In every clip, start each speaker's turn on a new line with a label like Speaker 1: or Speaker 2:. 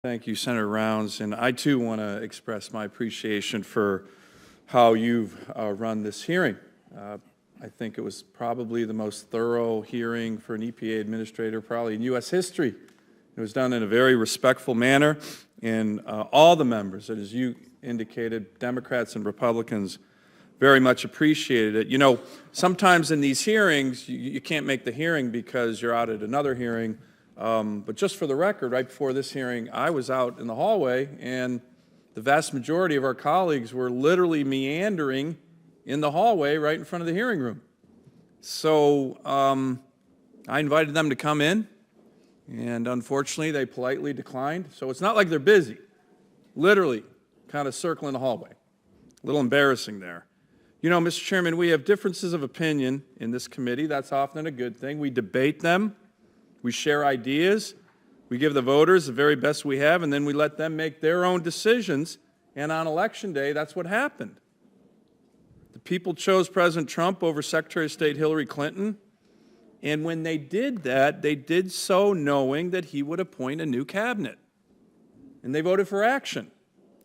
Speaker 1: Thank you, Senator Rounds, and I too want to express my appreciation for how you've run this hearing. I think it was probably the most thorough hearing for an EPA administrator probably in U.S. history. It was done in a very respectful manner, and all the members, as you indicated, Democrats and Republicans, very much appreciated it. You know, sometimes in these hearings, you can't make the hearing because you're out at another hearing. But just for the record, right before this hearing, I was out in the hallway, and the vast majority of our colleagues were literally meandering in the hallway right in front of the hearing room. So I invited them to come in, and unfortunately, they politely declined. So it's not like they're busy, literally kind of circling the hallway. A little embarrassing there. You know, Mr. Chairman, we have differences of opinion in this committee. That's often a good thing. We debate them. We share ideas, we give the voters the very best we have, and then we let them make their own decisions, and on Election Day, that's what happened. The people chose President Trump over Secretary of State Hillary Clinton, and when they did that, they did so knowing that he would appoint a new cabinet. And they voted for action,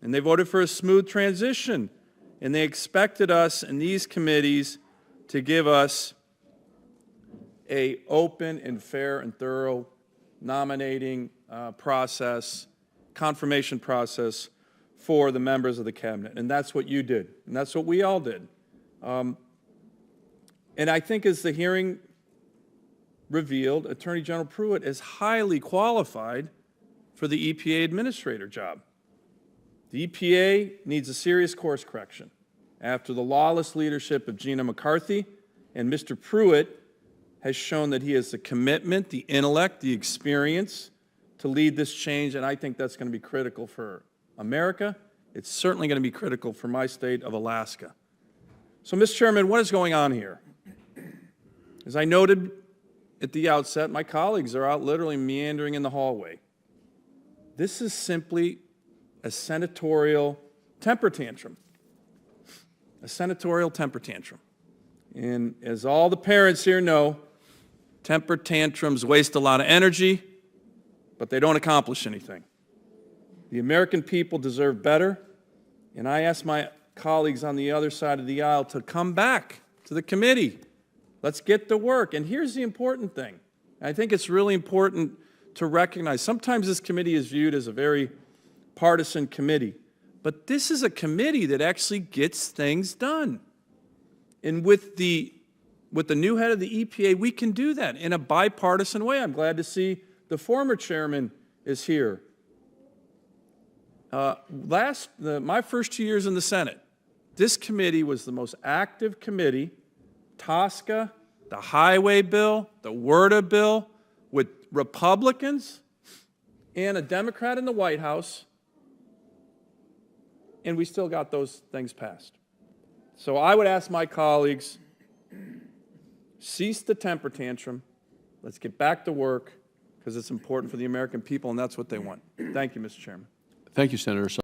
Speaker 1: and they voted for a smooth transition, and they expected us in these committees to give us an open and fair and thorough nominating process, confirmation process for the members of the cabinet. And that's what you did. And that's what we all did. And I think as the hearing revealed, Attorney General Pruitt is highly qualified for the EPA administrator job. The EPA needs a serious course correction after the lawless leadership of Gina McCarthy, and Mr. Pruitt has shown that he has the commitment, the intellect, the experience to lead this change, and I think that's going to be critical for America. It's certainly going to be critical for my state of Alaska. So, Mr. Chairman, what is going on here? As I noted at the outset, my colleagues are out literally meandering in the hallway. This is simply a senatorial temper tantrum. A senatorial temper tantrum. And as all the parents here know, temper tantrums waste a lot of energy, but they don't accomplish anything. The American people deserve better, and I ask my colleagues on the other side of the aisle to come back to the committee. Let's get to work. And here's the important thing. I think it's really important to recognize, sometimes this committee is viewed as a very partisan committee, but this is a committee that actually gets things done. And with the new head of the EPA, we can do that in a bipartisan way. I'm glad to see the former chairman is here. My first 2 years in the Senate, this committee was the most active committee. TSCA, the highway bill, the WRDA bill, with Republicans and a Democrat in the White House, and we still got those things passed. So I would ask my colleagues, cease the temper tantrum. Let's get back to work because it's important for the American people, and that's what they want. Thank you, Mr. Chairman.
Speaker 2: Thank you, Senator Sullivan.